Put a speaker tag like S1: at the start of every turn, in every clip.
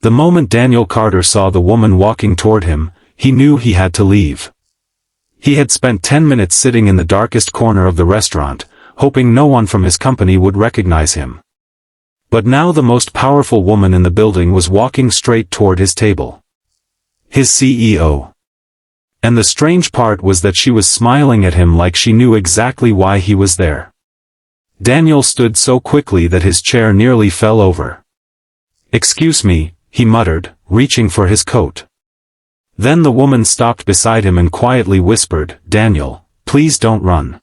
S1: The moment Daniel Carter saw the woman walking toward him, he knew he had to leave. He had spent 10 minutes sitting in the darkest corner of the restaurant, hoping no one from his company would recognize him. But now the most powerful woman in the building was walking straight toward his table. His CEO. And the strange part was that she was smiling at him like she knew exactly why he was there. Daniel stood so quickly that his chair nearly fell over. "Excuse me," he muttered, reaching for his coat. Then the woman stopped beside him and quietly whispered, "Daniel, please don't run.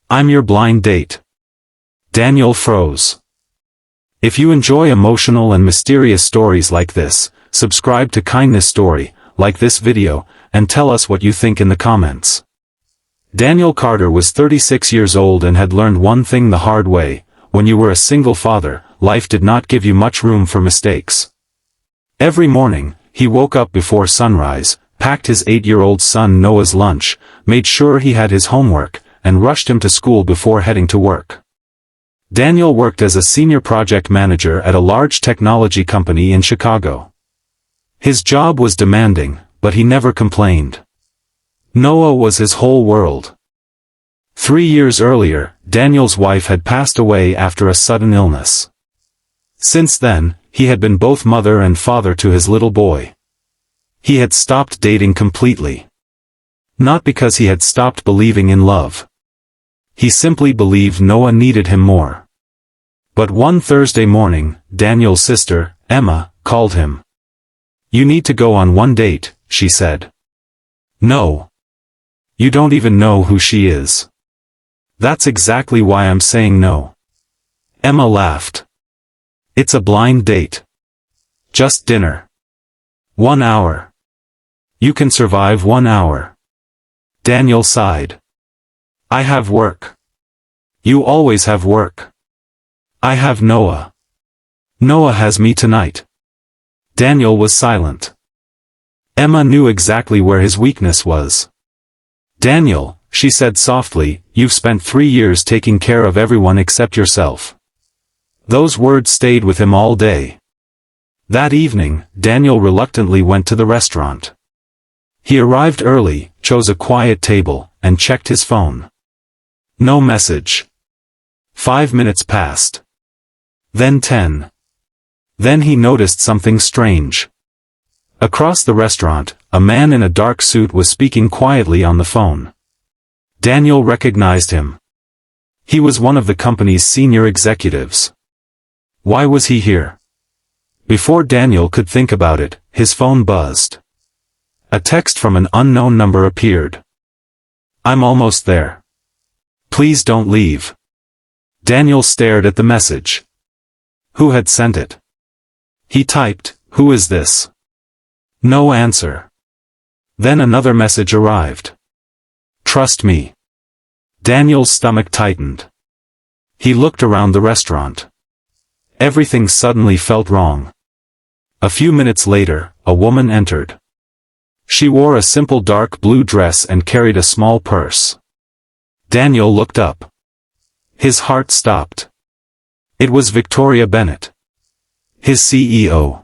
S1: I'm your blind date." Daniel froze. If you enjoy emotional and mysterious stories like this, subscribe to Kindness Story, like this video, and tell us what you think in the comments. Daniel Carter was 36 years old and had learned one thing the hard way: when you were a single father, life did not give you much room for mistakes. Every morning, he woke up before sunrise, packed his 8-year-old son Noah's lunch, made sure he had his homework, and rushed him to school before heading to work. Daniel worked as a senior project manager at a large technology company in Chicago. His job was demanding, but he never complained. Noah was his whole world. 3 years earlier, Daniel's wife had passed away after a sudden illness. Since then, he had been both mother and father to his little boy. He had stopped dating completely. Not because he had stopped believing in love. He simply believed Noah needed him more. But one Thursday morning, Daniel's sister, Emma, called him. "You need to go on one date," she said. "No. You don't even know who she is." "That's exactly why I'm saying no." Emma laughed. "It's a blind date. Just dinner. 1 hour. You can survive 1 hour." Daniel sighed. "I have work." "You always have work." "I have Noah." "Noah has me tonight." Daniel was silent. Emma knew exactly where his weakness was. "Daniel," she said softly, "you've spent 3 years taking care of everyone except yourself." Those words stayed with him all day. That evening, Daniel reluctantly went to the restaurant. He arrived early, chose a quiet table, and checked his phone. No message. 5 minutes passed. Then 10. Then he noticed something strange. Across the restaurant, a man in a dark suit was speaking quietly on the phone. Daniel recognized him. He was one of the company's senior executives. Why was he here? Before Daniel could think about it, his phone buzzed. A text from an unknown number appeared. "I'm almost there. Please don't leave." Daniel stared at the message. Who had sent it? He typed, "Who is this?" No answer. Then another message arrived. "Trust me." Daniel's stomach tightened. He looked around the restaurant. Everything suddenly felt wrong. A few minutes later, a woman entered. She wore a simple dark blue dress and carried a small purse. Daniel looked up. His heart stopped. It was Victoria Bennett, his CEO.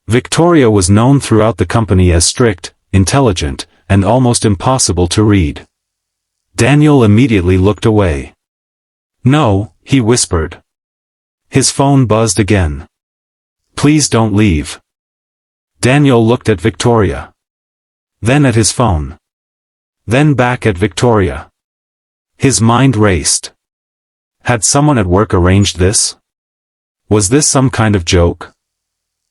S1: Victoria was known throughout the company as strict, intelligent, and almost impossible to read. Daniel immediately looked away. "No," he whispered. His phone buzzed again. "Please don't leave." Daniel looked at Victoria. Then at his phone. Then back at Victoria. His mind raced. Had someone at work arranged this? Was this some kind of joke?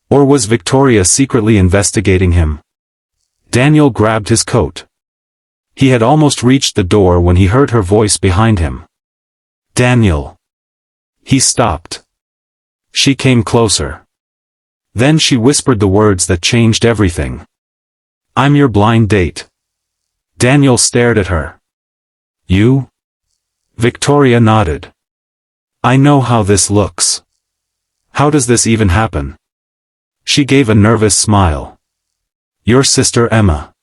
S1: Or was Victoria secretly investigating him? Daniel grabbed his coat. He had almost reached the door when he heard her voice behind him. "Daniel." He stopped. She came closer. Then she whispered the words that changed everything. "I'm your blind date." Daniel stared at her. "You?" Victoria nodded. "I know how this looks. How does this even happen?" She gave a nervous smile. "Your sister Emma."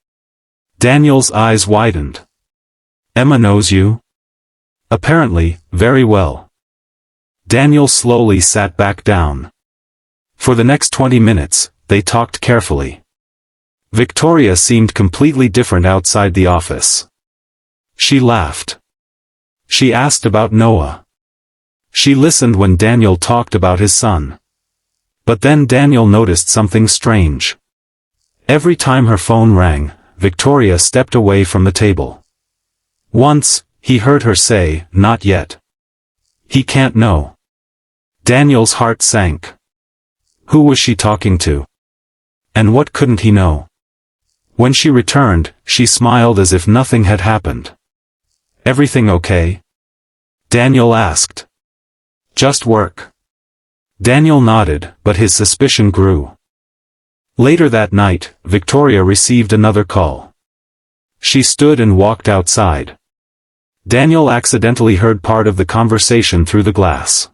S1: Daniel's eyes widened. "Emma knows you?" "Apparently, very well." Daniel slowly sat back down. For the next 20 minutes, they talked carefully. Victoria seemed completely different outside the office. She laughed. She asked about Noah. She listened when Daniel talked about his son. But then Daniel noticed something strange. Every time her phone rang, Victoria stepped away from the table. Once, he heard her say, "Not yet." He can't know. Daniel's heart sank. Who was she talking to? And what couldn't he know? When she returned, she smiled as if nothing had happened. "Everything okay?" Daniel asked. "Just work." Daniel nodded, but his suspicion grew. Later that night, Victoria received another call. She stood and walked outside. Daniel accidentally heard part of the conversation through the glass.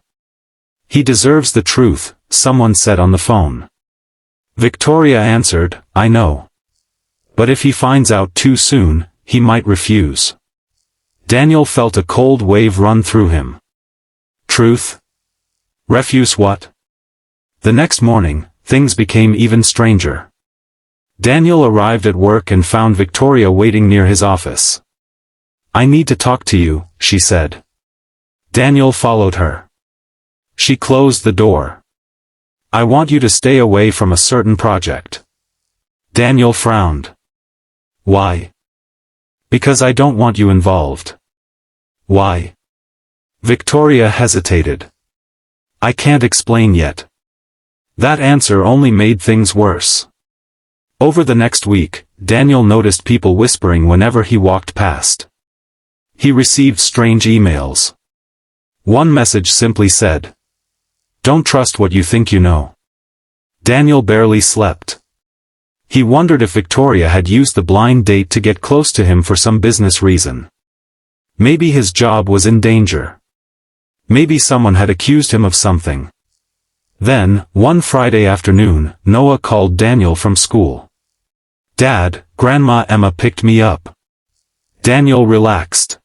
S1: "He deserves the truth," someone said on the phone. Victoria answered, "I know. But if he finds out too soon, he might refuse." Daniel felt a cold wave run through him. Truth? Refuse what? The next morning, things became even stranger. Daniel arrived at work and found Victoria waiting near his office. "I need to talk to you," she said. Daniel followed her. She closed the door. "I want you to stay away from a certain project." Daniel frowned. "Why?" "Because I don't want you involved." "Why?" Victoria hesitated. "I can't explain yet." That answer only made things worse. Over the next week, Daniel noticed people whispering whenever he walked past. He received strange emails. One message simply said, "Don't trust what you think you know." Daniel barely slept. He wondered if Victoria had used the blind date to get close to him for some business reason. Maybe his job was in danger. Maybe someone had accused him of something. Then, one Friday afternoon, Noah called Daniel from school. "Dad, Grandma Emma picked me up." Daniel relaxed.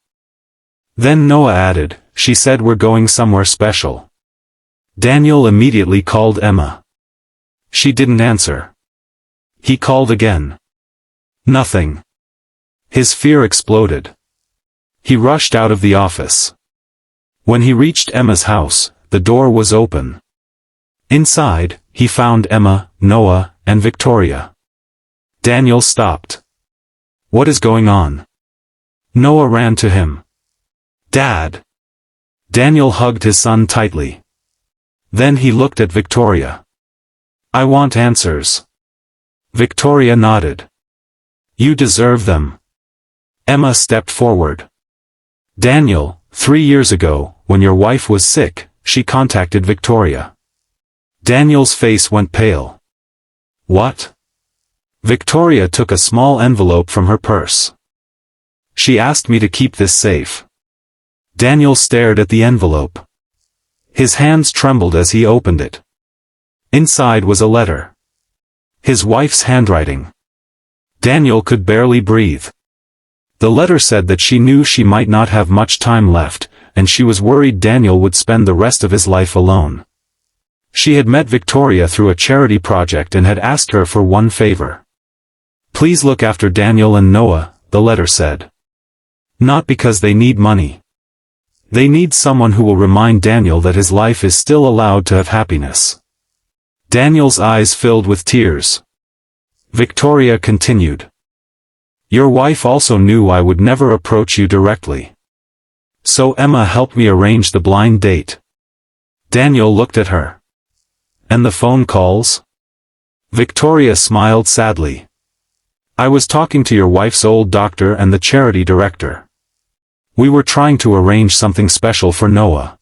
S1: Then Noah added, "She said we're going somewhere special." Daniel immediately called Emma. She didn't answer. He called again. Nothing. His fear exploded. He rushed out of the office. When he reached Emma's house, the door was open. Inside, he found Emma, Noah, and Victoria. Daniel stopped. "What is going on?" Noah ran to him. "Dad!" Daniel hugged his son tightly. Then he looked at Victoria. "I want answers." Victoria nodded. "You deserve them." Emma stepped forward. "Daniel, 3 years ago, when your wife was sick, she contacted Victoria." Daniel's face went pale. "What?" Victoria took a small envelope from her purse. "She asked me to keep this safe." Daniel stared at the envelope. His hands trembled as he opened it. Inside was a letter. His wife's handwriting. Daniel could barely breathe. The letter said that she knew she might not have much time left, and she was worried Daniel would spend the rest of his life alone. She had met Victoria through a charity project and had asked her for one favor. "Please look after Daniel and Noah," the letter said. "Not because they need money. They need someone who will remind Daniel that his life is still allowed to have happiness." Daniel's eyes filled with tears. Victoria continued. "Your wife also knew I would never approach you directly. So Emma helped me arrange the blind date." Daniel looked at her. "And the phone calls?" Victoria smiled sadly. "I was talking to your wife's old doctor and the charity director. We were trying to arrange something special for Noah."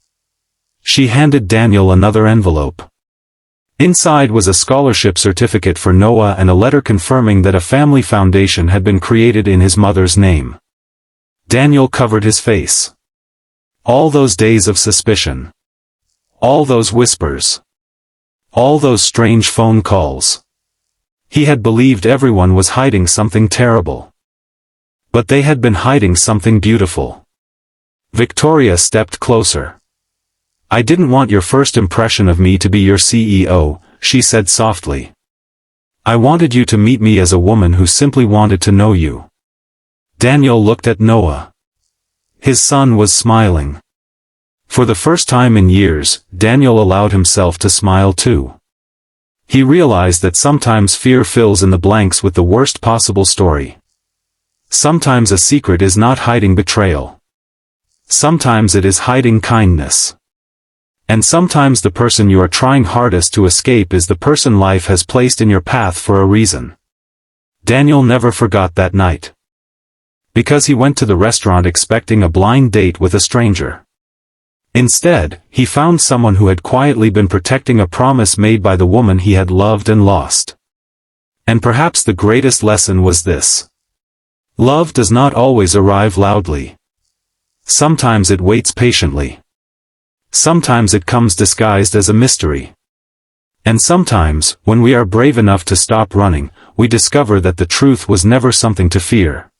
S1: She handed Daniel another envelope. Inside was a scholarship certificate for Noah and a letter confirming that a family foundation had been created in his mother's name. Daniel covered his face. All those days of suspicion. All those whispers. All those strange phone calls. He had believed everyone was hiding something terrible. But they had been hiding something beautiful. Victoria stepped closer. "I didn't want your first impression of me to be your CEO," she said softly. I wanted you to meet me as a woman who simply wanted to know you. Daniel looked at Noah. His son was smiling. For the first time in years, Daniel allowed himself to smile too. He realized that sometimes fear fills in the blanks with the worst possible story. Sometimes a secret is not hiding betrayal. Sometimes it is hiding kindness. And sometimes the person you are trying hardest to escape is the person life has placed in your path for a reason. Daniel never forgot that night. Because he went to the restaurant expecting a blind date with a stranger. Instead, he found someone who had quietly been protecting a promise made by the woman he had loved and lost. And perhaps the greatest lesson was this. Love does not always arrive loudly. Sometimes it waits patiently. Sometimes it comes disguised as a mystery. And sometimes, when we are brave enough to stop running, we discover that the truth was never something to fear.